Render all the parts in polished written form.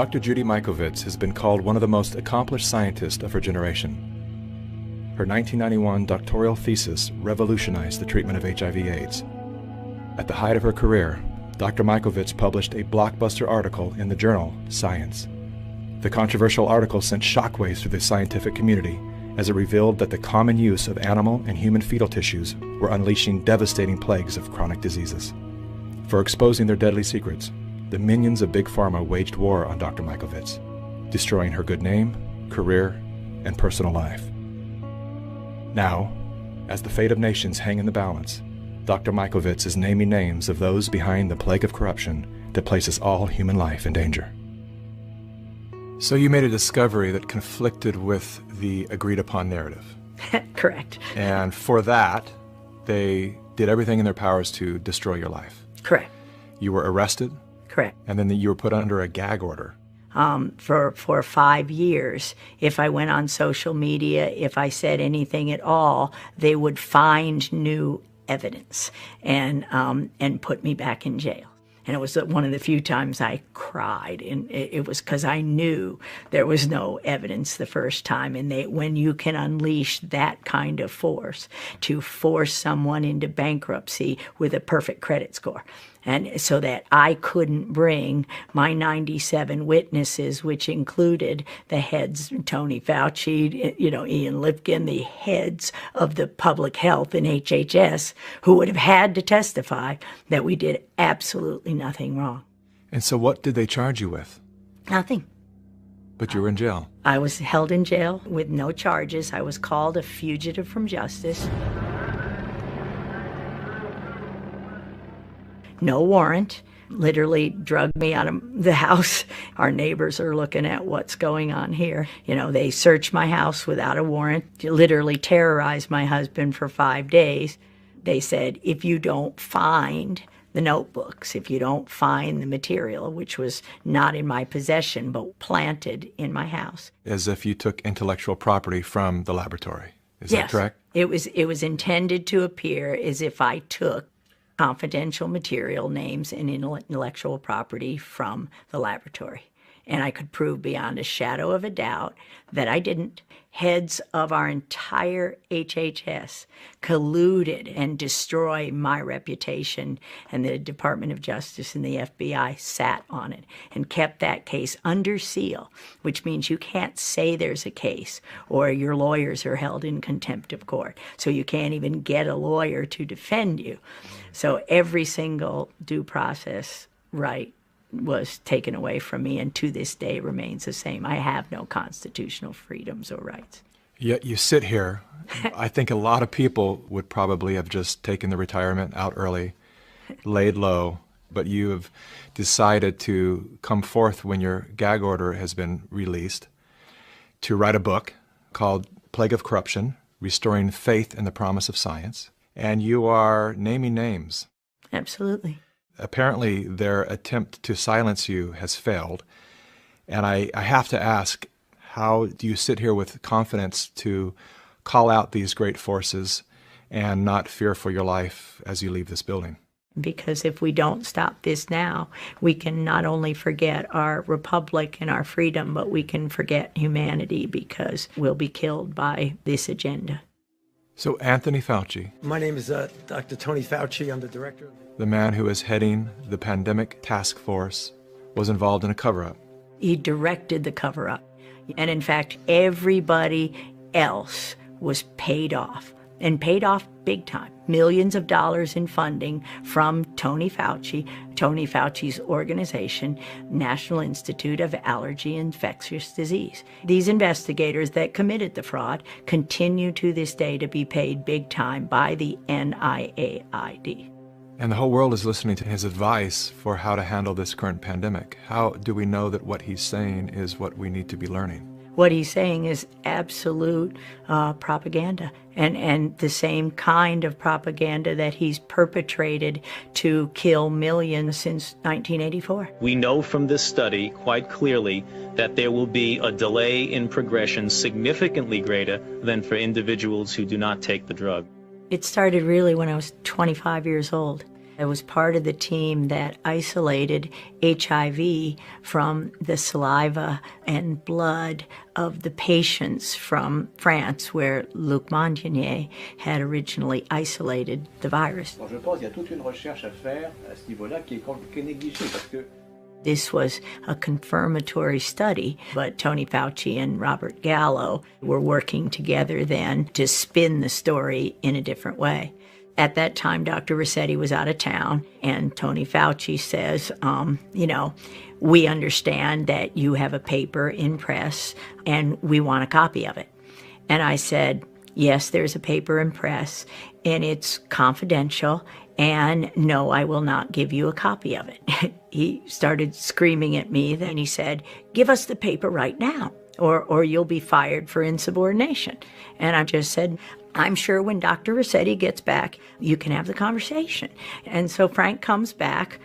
Dr. Judy Mikovits has been called one of the most accomplished scientists of her generation. Her 1991 doctoral thesis revolutionized the treatment of HIV/AIDS. At the height of her career, Dr. Mikovits published a blockbuster article in the journal Science. The controversial article sent shockwaves through the scientific community as it revealed that the common use of animal and human fetal tissues were unleashing devastating plagues of chronic diseases. For exposing their deadly secrets, the minions of Big Pharma waged war on Dr. Mikovits, destroying her good name, career, and personal life. Now, as the fate of nations hang in the balance, Dr. Mikovits is naming names of those behind the plague of corruption that places all human life in danger. So you made a discovery that conflicted with the agreed-upon narrative. Correct. And for that, they did everything in their powers to destroy your life. Correct. You were arrested. Correct. And then you were put under a gag order. For 5 years, if I went on social media, if I said anything at all, they would find new evidence and put me back in jail. And it was one of the few times I cried, and it was because I knew there was no evidence the first time. And when you can unleash that kind of force to force someone into bankruptcy with a perfect credit score, and so that I couldn't bring my 97 witnesses, which included the heads, Tony Fauci, Ian Lipkin, the heads of the public health in HHS, who would have had to testify that we did absolutely nothing wrong. And so what did they charge you with? Nothing. But you were in jail. I was held in jail with no charges. I was called a fugitive from justice. No warrant, literally drugged me out of the house. Our neighbors are looking at what's going on here. They searched my house without a warrant, literally terrorized my husband for 5 days. They said, if you don't find the notebooks, if you don't find the material, which was not in my possession, but planted in my house. As if you took intellectual property from the laboratory. Is that correct? It was intended to appear as if I took confidential material, names, and intellectual property from the laboratory. And I could prove beyond a shadow of a doubt that I didn't. Heads of our entire HHS colluded and destroyed my reputation, and the Department of Justice and the FBI sat on it and kept that case under seal, which means you can't say there's a case, or your lawyers are held in contempt of court. So you can't even get a lawyer to defend you. So every single due process right was taken away from me, and to this day remains the same. I have no constitutional freedoms or rights. Yet you sit here. I think a lot of people would probably have just taken the retirement out early, laid low, but you have decided to come forth when your gag order has been released to write a book called Plague of Corruption, Restoring Faith in the Promise of Science, and you are naming names. Absolutely. Apparently, their attempt to silence you has failed. And I have to ask, how do you sit here with confidence to call out these great forces and not fear for your life as you leave this building? Because if we don't stop this now, we can not only forget our republic and our freedom, but we can forget humanity, because we'll be killed by this agenda. So Anthony Fauci. My name is Dr. Tony Fauci. I'm the director. The man who is heading the pandemic task force was involved in a cover-up. He directed the cover-up. And in fact, everybody else was paid off, and paid off big time. Millions of dollars in funding from Tony Fauci's organization, National Institute of Allergy and Infectious Disease. These investigators that committed the fraud continue to this day to be paid big time by the NIAID. And the whole world is listening to his advice for how to handle this current pandemic. How do we know that what he's saying is what we need to be learning? What he's saying is absolute propaganda, and the same kind of propaganda that he's perpetrated to kill millions since 1984. We know from this study quite clearly that there will be a delay in progression significantly greater than for individuals who do not take the drug. It started really when I was 25 years old. I was part of the team that isolated HIV from the saliva and blood of the patients from France, where Luc Montagnier had originally isolated the virus. Je pense qu'il y a toute une recherche à faire à ce niveau-là qui est négligée parce que This was a confirmatory study, but Tony Fauci and Robert Gallo were working together then to spin the story in a different way. At that time, Dr. Rossetti was out of town, and Tony Fauci says, we understand that you have a paper in press, and we want a copy of it. And I said, yes, there's a paper in press, and it's confidential, and no, I will not give you a copy of it. He started screaming at me. Then he said, give us the paper right now, or you'll be fired for insubordination. And I just said, I'm sure when Dr. Rossetti gets back, you can have the conversation. And so Frank comes back,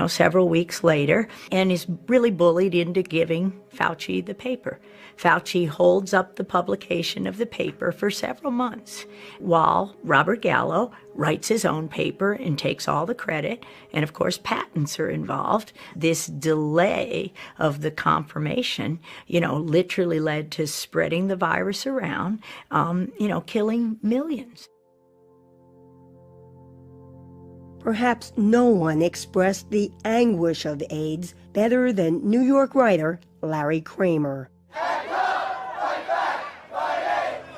several weeks later, and is really bullied into giving Fauci the paper. Fauci holds up the publication of the paper for several months, while Robert Gallo writes his own paper and takes all the credit. And of course, patents are involved. This delay of the confirmation, literally led to spreading the virus around, killing millions. Perhaps no one expressed the anguish of AIDS better than New York writer Larry Kramer.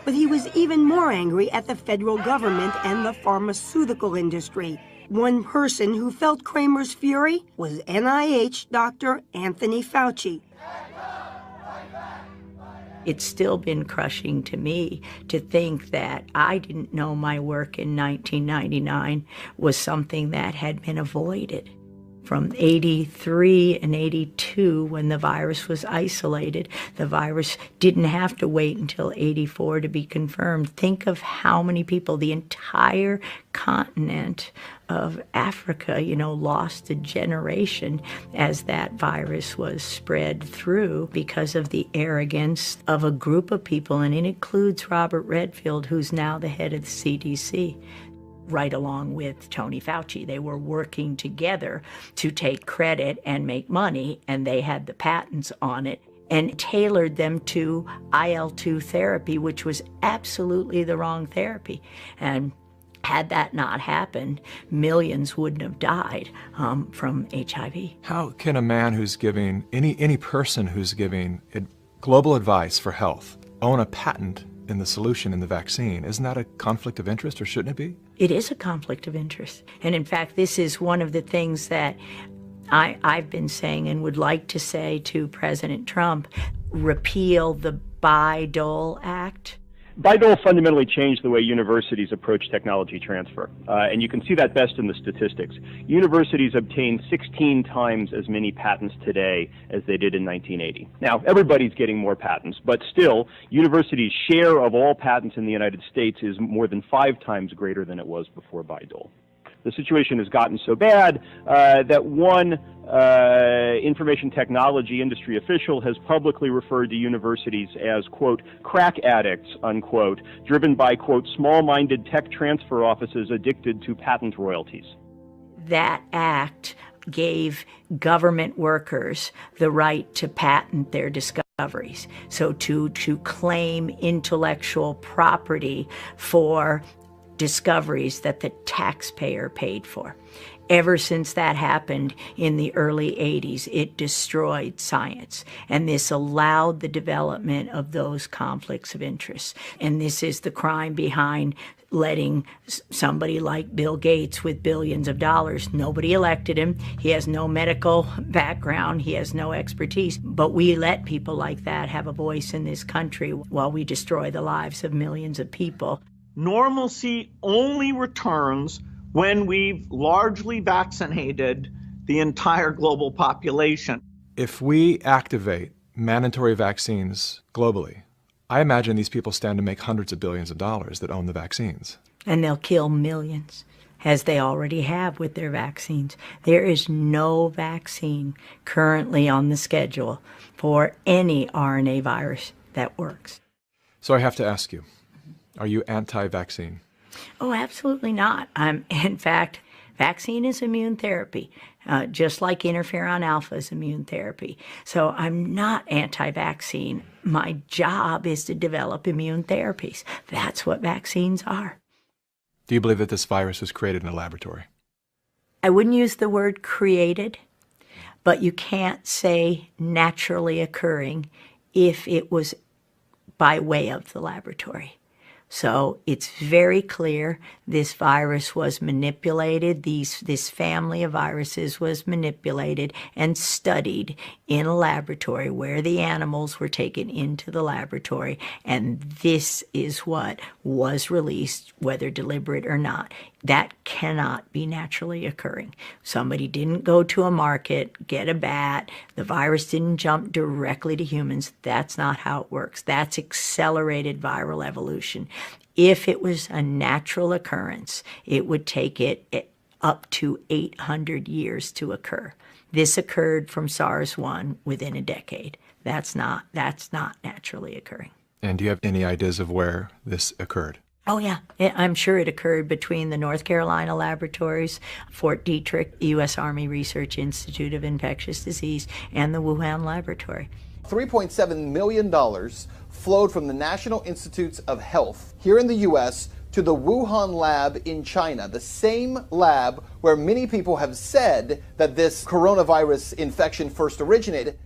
But he was even more angry at the federal government and the pharmaceutical industry. One person who felt Kramer's fury was NIH Dr. Anthony Fauci. It's still been crushing to me to think that I didn't know my work in 1999 was something that had been avoided. From 83 and 82, when the virus was isolated, the virus didn't have to wait until 84 to be confirmed. Think of how many people, the entire continent of Africa, lost a generation as that virus was spread through because of the arrogance of a group of people, and it includes Robert Redfield, who's now the head of the CDC. Right along with Tony Fauci. They were working together to take credit and make money, and they had the patents on it and tailored them to IL-2 therapy, which was absolutely the wrong therapy. And had that not happened, millions wouldn't have died from HIV. How can a man who's giving, any person who's giving global advice for health, own a patent in the solution in the vaccine? Isn't that a conflict of interest, or shouldn't it be? It is a conflict of interest. And in fact, this is one of the things that I've been saying and would like to say to President Trump: repeal the Bayh-Dole Act. Bayh-Dole fundamentally changed the way universities approach technology transfer, and you can see that best in the statistics. Universities obtain 16 times as many patents today as they did in 1980. Now, everybody's getting more patents, but still, universities' share of all patents in the United States is more than 5 times greater than it was before Bayh-Dole. The situation has gotten so bad that one information technology industry official has publicly referred to universities as, quote, crack addicts, unquote, driven by, quote, small-minded tech transfer offices addicted to patent royalties. That act gave government workers the right to patent their discoveries, so to claim intellectual property for discoveries that the taxpayer paid for. Ever since that happened in the early 80s, it destroyed science. And this allowed the development of those conflicts of interest. And this is the crime behind letting somebody like Bill Gates with billions of dollars, nobody elected him, he has no medical background, he has no expertise, but we let people like that have a voice in this country while we destroy the lives of millions of people. Normalcy only returns when we've largely vaccinated the entire global population. If we activate mandatory vaccines globally, I imagine these people stand to make hundreds of billions of dollars that own the vaccines. And they'll kill millions, as they already have with their vaccines. There is no vaccine currently on the schedule for any RNA virus that works. So I have to ask you, are you anti-vaccine? Oh, absolutely not. In fact, Vaccine is immune therapy, just like interferon alpha is immune therapy. So I'm not anti-vaccine. My job is to develop immune therapies. That's what vaccines are. Do you believe that this virus was created in a laboratory? I wouldn't use the word created, but you can't say naturally occurring if it was by way of the laboratory. So it's very clear this virus was manipulated, this family of viruses was manipulated and studied in a laboratory where the animals were taken into the laboratory, and this is what was released, whether deliberate or not. That cannot be naturally occurring. Somebody didn't go to a market, get a bat, the virus didn't jump directly to humans. That's not how it works. That's accelerated viral evolution. If it was a natural occurrence, it would take it up to 800 years to occur. This occurred from SARS-1 within a decade. That's not naturally occurring. And do you have any ideas of where this occurred? Oh, yeah. I'm sure it occurred between the North Carolina laboratories, Fort Detrick, U.S. Army Research Institute of Infectious Disease, and the Wuhan laboratory. $3.7 million flowed from the National Institutes of Health here in the U.S. to the Wuhan lab in China, the same lab where many people have said that this coronavirus infection first originated.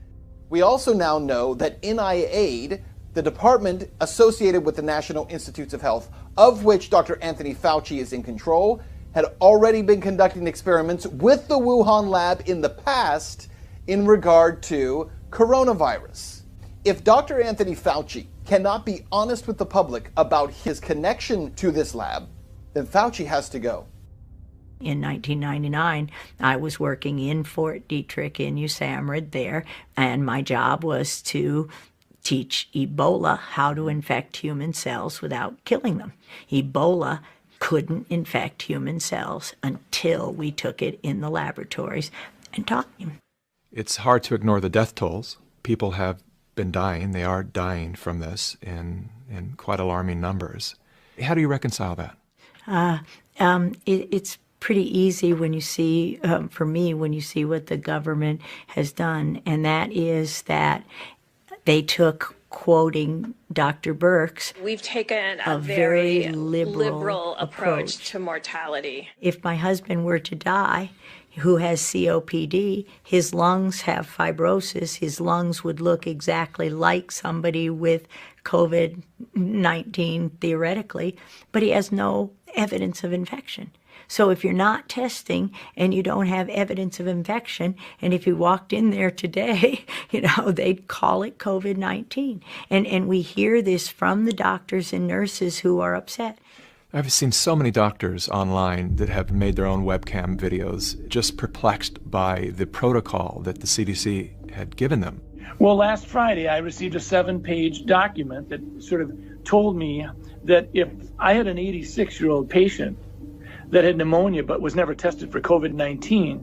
We also now know that NIAID, the department associated with the National Institutes of Health, of which Dr. Anthony Fauci is in control, had already been conducting experiments with the Wuhan lab in the past in regard to coronavirus. If Dr. Anthony Fauci cannot be honest with the public about his connection to this lab, then Fauci has to go. In 1999, I was working in Fort Detrick in USAMRIID there, and my job was to teach Ebola how to infect human cells without killing them. Ebola couldn't infect human cells until we took it in the laboratories and taught them. It's hard to ignore the death tolls. People have been dying. They are dying from this in quite alarming numbers. How do you reconcile that? It's pretty easy when you see, for me, when you see what the government has done, and that is that they took, quoting Dr. Birx, we've taken a very liberal approach to mortality. If my husband were to die, who has COPD, his lungs have fibrosis, his lungs would look exactly like somebody with COVID-19 theoretically, but he has no evidence of infection. So if you're not testing and you don't have evidence of infection, and if you walked in there today, they'd call it COVID-19. And we hear this from the doctors and nurses who are upset. I've seen so many doctors online that have made their own webcam videos, just perplexed by the protocol that the CDC had given them. Well, last Friday, I received a 7-page document that sort of told me that if I had an 86-year-old patient that had pneumonia but was never tested for COVID-19,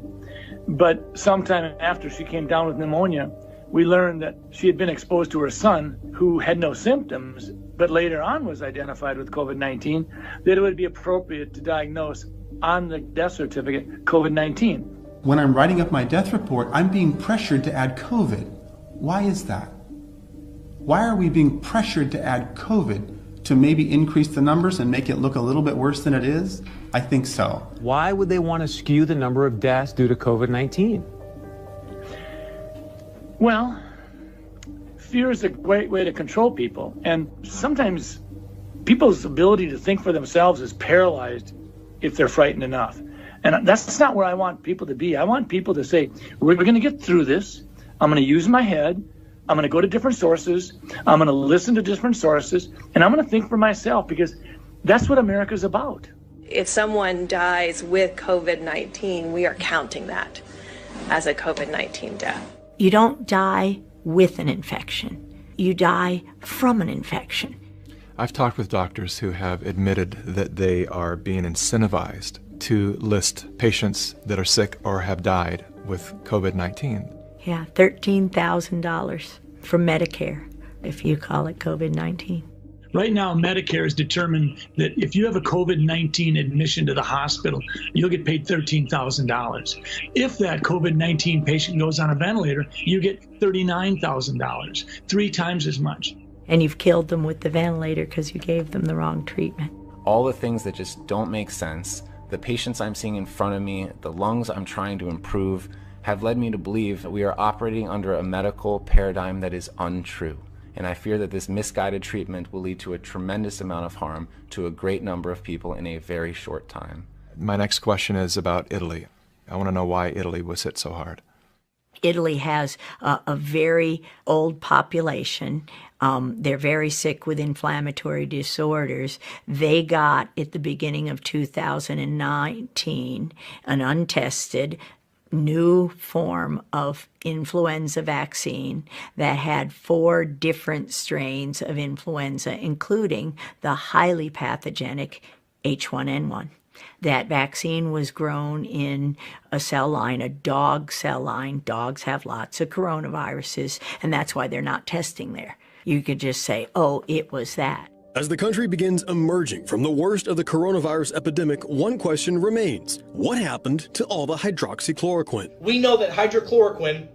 but sometime after she came down with pneumonia, we learned that she had been exposed to her son, who had no symptoms, but later on was identified with COVID-19, that it would be appropriate to diagnose on the death certificate COVID-19. When I'm writing up my death report, I'm being pressured to add COVID. Why is that? Why are we being pressured to add COVID? To maybe increase the numbers and make it look a little bit worse than it is? I think so. Why would they want to skew the number of deaths due to COVID-19? Well, fear is a great way to control people. And sometimes people's ability to think for themselves is paralyzed if they're frightened enough. And that's not where I want people to be. I want people to say, we're going to get through this. I'm going to use my head. I'm going to go to different sources. I'm going to listen to different sources. And I'm going to think for myself, because that's what America's about. If someone dies with COVID-19, we are counting that as a COVID-19 death. You don't die with an infection. You die from an infection. I've talked with doctors who have admitted that they are being incentivized to list patients that are sick or have died with COVID-19. Yeah, $13,000 from Medicare, if you call it COVID-19. Right now, Medicare has determined that if you have a COVID-19 admission to the hospital, you'll get paid $13,000. If that COVID-19 patient goes on a ventilator, you get $39,000, 3 times as much. And you've killed them with the ventilator because you gave them the wrong treatment. All the things that just don't make sense, the patients I'm seeing in front of me, the lungs I'm trying to improve, have led me to believe that we are operating under a medical paradigm that is untrue. And I fear that this misguided treatment will lead to a tremendous amount of harm to a great number of people in a very short time. My next question is about Italy. I want to know why Italy was hit so hard. Italy has a very old population. They're very sick with inflammatory disorders. They got, at the beginning of 2019, an untested new form of influenza vaccine that had 4 different strains of influenza, including the highly pathogenic H1N1. That vaccine was grown in a cell line, a dog cell line. Dogs have lots of coronaviruses, and that's why they're not testing there. You could just say, oh, it was that. As the country begins emerging from the worst of the coronavirus epidemic, one question remains. What happened to all the hydroxychloroquine? We know that hydrochloroquine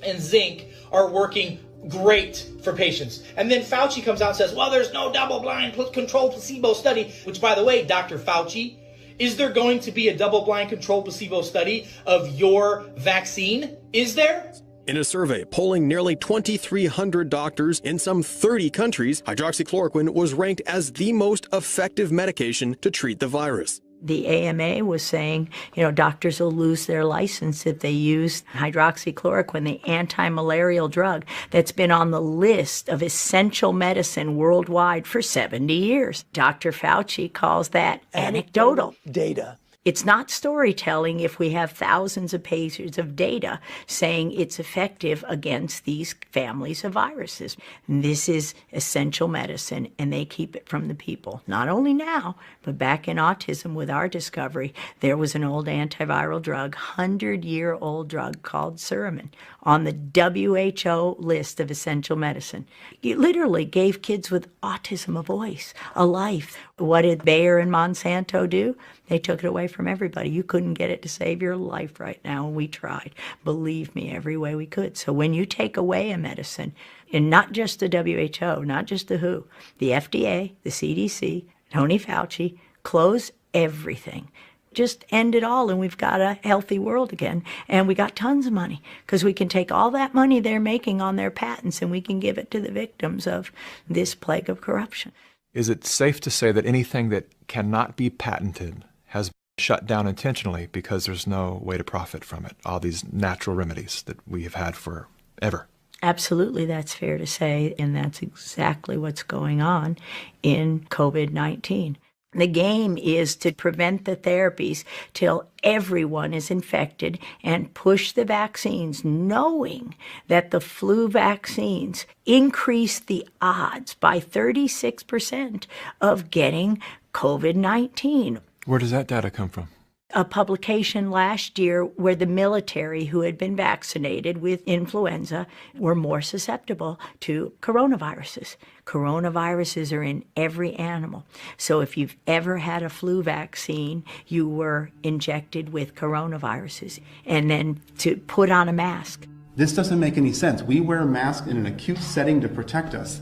and zinc are working great for patients. And then Fauci comes out and says, well, there's no double-blind controlled placebo study, which, by the way, Dr. Fauci, is there going to be a double-blind controlled placebo study of your vaccine? Is there? In a survey polling nearly 2,300 doctors in some 30 countries, hydroxychloroquine was ranked as the most effective medication to treat the virus. The AMA was saying, doctors will lose their license if they use hydroxychloroquine, the anti-malarial drug that's been on the list of essential medicine worldwide for 70 years. Dr. Fauci calls that anecdotal data. It's not storytelling if we have thousands of pages of data saying it's effective against these families of viruses. This is essential medicine, and they keep it from the people. Not only now, but back in autism with our discovery, there was an old antiviral drug, 100-year-old drug called Suramin, on the WHO list of essential medicine. It literally gave kids with autism a voice, a life. What did Bayer and Monsanto do? They took it away from everybody. You couldn't get it to save your life right now, and we tried. Believe me, every way we could. So when you take away a medicine, and not just the WHO, not just the WHO, the FDA, the CDC, Tony Fauci, close everything. Just end it all, and we've got a healthy world again, and we got tons of money, because we can take all that money they're making on their patents and we can give it to the victims of this plague of corruption. Is it safe to say that anything that cannot be patented has been shut down intentionally because there's no way to profit from it, all these natural remedies that we have had forever? Absolutely, that's fair to say, and that's exactly what's going on in COVID-19. The game is to prevent the therapies till everyone is infected and push the vaccines, knowing that the flu vaccines increase the odds by 36% of getting COVID-19. Where does that data come from? A publication last year where the military who had been vaccinated with influenza were more susceptible to coronaviruses. Coronaviruses are in every animal. So if you've ever had a flu vaccine, you were injected with coronaviruses. And then to put on a mask. This doesn't make any sense. We wear masks in an acute setting to protect us.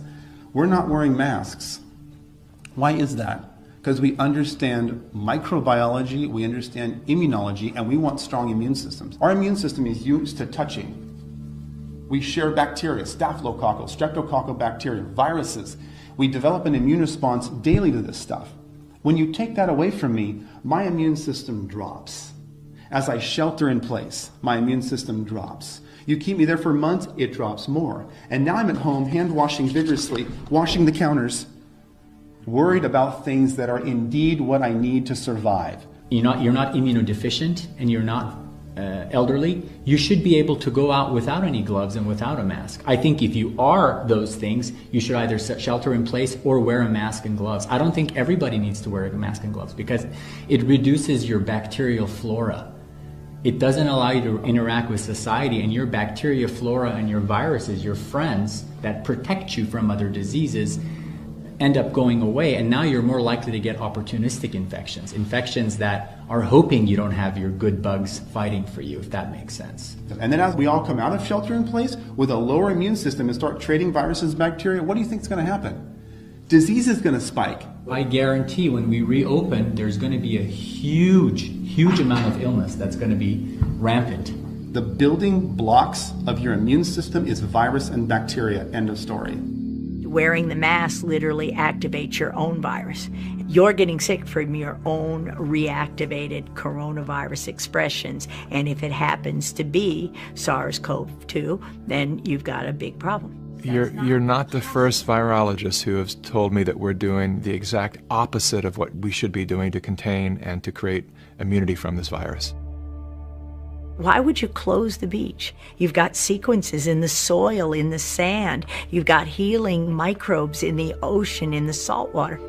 We're not wearing masks. Why is that? Because we understand microbiology, we understand immunology, and we want strong immune systems. Our immune system is used to touching. We share bacteria, staphylococcal, streptococcal bacteria, viruses. We develop an immune response daily to this stuff. When you take that away from me, my immune system drops. As I shelter in place, my immune system drops. You keep me there for months, it drops more. And now I'm at home, hand washing vigorously, washing the counters, worried about things that are indeed what I need to survive. You're not immunodeficient and you're not elderly. You should be able to go out without any gloves and without a mask. I think if you are those things, you should either shelter in place or wear a mask and gloves. I don't think everybody needs to wear a mask and gloves because it reduces your bacterial flora. It doesn't allow you to interact with society, and your bacteria flora and your viruses, your friends that protect you from other diseases, end up going away, and now you're more likely to get opportunistic infections that are hoping you don't have your good bugs fighting for you, if that makes sense. And then as we all come out of shelter in place with a lower immune system and start trading viruses and bacteria, what do you think is going to happen? Disease is going to spike. I guarantee when we reopen, there's going to be a huge amount of illness that's going to be rampant. The building blocks of your immune system is virus and bacteria, end of story. Wearing the mask literally activates your own virus. You're getting sick from your own reactivated coronavirus expressions, and if it happens to be SARS-CoV-2, then you've got a big problem. You're not the first virologist who has told me that we're doing the exact opposite of what we should be doing to contain and to create immunity from this virus. Why would you close the beach? You've got sequences in the soil, in the sand. You've got healing microbes in the ocean, in the salt water.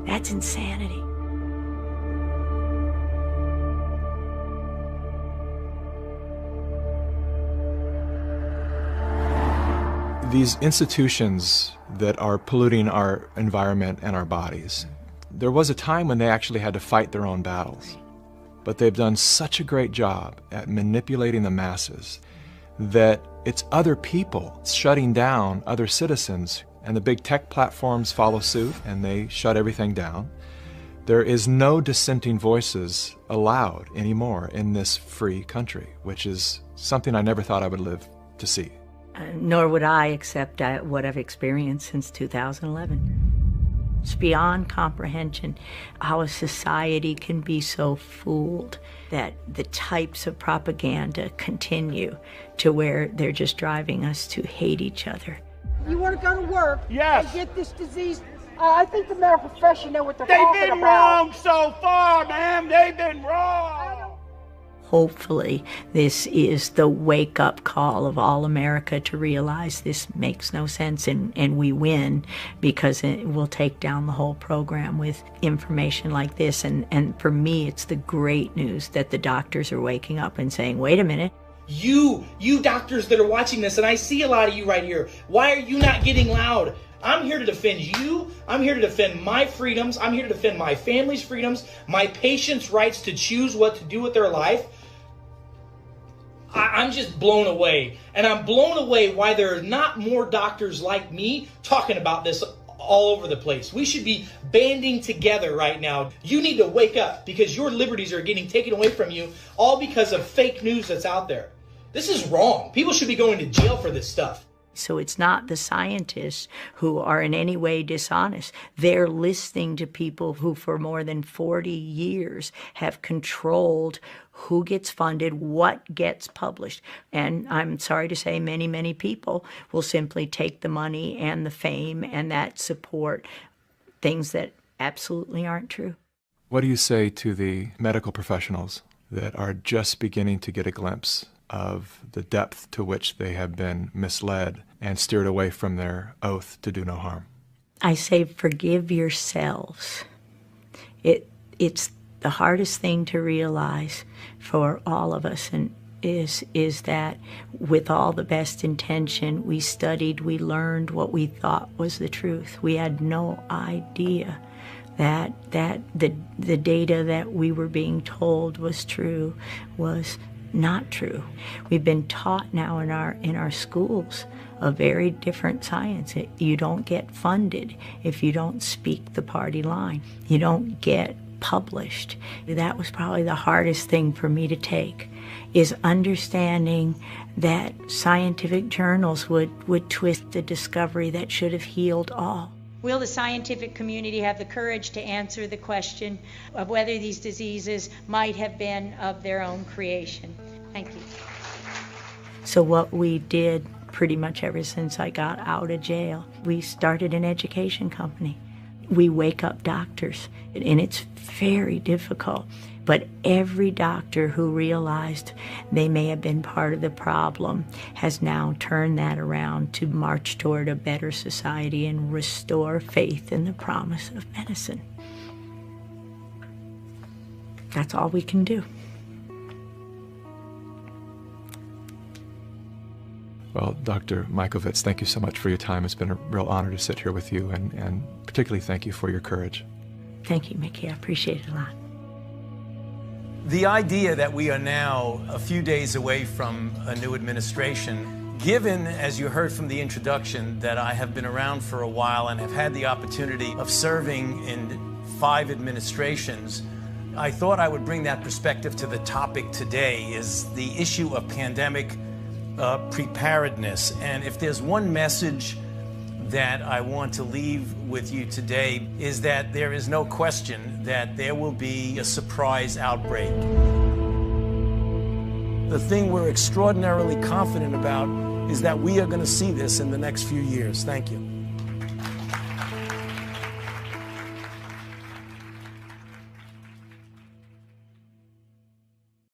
That's insanity. These institutions that are polluting our environment and our bodies, there was a time when they actually had to fight their own battles. But they've done such a great job at manipulating the masses that it's other people shutting down other citizens, and the big tech platforms follow suit and they shut everything down. There is no dissenting voices allowed anymore in this free country, which is something I never thought I would live to see. Nor would I accept what I've experienced since 2011. It's beyond comprehension how a society can be so fooled that the types of propaganda continue to where they're just driving us to hate each other. You want to go to work yes. and get this disease? I think the medical profession know what they're talking about. They've been wrong so far, ma'am. They've been wrong. Hopefully, this is the wake-up call of all America to realize this makes no sense, and we win because it will take down the whole program with information like this. And for me, it's the great news that the doctors are waking up and saying, wait a minute. You doctors that are watching this, and I see a lot of you right here, why are you not getting loud? I'm here to defend you. I'm here to defend my freedoms. I'm here to defend my family's freedoms, my patients' rights to choose what to do with their life. I'm just blown away. And I'm blown away why there are not more doctors like me talking about this all over the place. We should be banding together right now. You need to wake up because your liberties are getting taken away from you all because of fake news that's out there. This is wrong. People should be going to jail for this stuff. So it's not the scientists who are in any way dishonest. They're listening to people who for more than 40 years have controlled who gets funded, what gets published. And I'm sorry to say many, many people will simply take the money and the fame and that support things that absolutely aren't true. What do you say to the medical professionals that are just beginning to get a glimpse of the depth to which they have been misled and steered away from their oath to do no harm? I say forgive yourselves. It's the hardest thing to realize for all of us, and is that with all the best intention, we studied, we learned what we thought was the truth. We had no idea that the data that we were being told was true was not true. We've been taught now in our schools a very different science. You don't get funded if you don't speak the party line. You don't get published. That was probably the hardest thing for me to take, is understanding that scientific journals would twist a discovery that should have healed all. Will the scientific community have the courage to answer the question of whether these diseases might have been of their own creation? Thank you. So what we did pretty much ever since I got out of jail, we started an education company. We wake up doctors, and it's very difficult. But every doctor who realized they may have been part of the problem has now turned that around to march toward a better society and restore faith in the promise of medicine. That's all we can do. Well, Dr. Mikovits, thank you so much for your time. It's been a real honor to sit here with you, and particularly thank you for your courage. Thank you, Mickey. I appreciate it a lot. The idea that we are now a few days away from a new administration, given, as you heard from the introduction, that I have been around for a while and have had the opportunity of serving in 5 administrations, I thought I would bring that perspective to the topic today, is the issue of pandemic preparedness. And if there's one message that I want to leave with you today, is that there is no question that there will be a surprise outbreak. The thing we're extraordinarily confident about is that we are going to see this in the next few years. Thank you.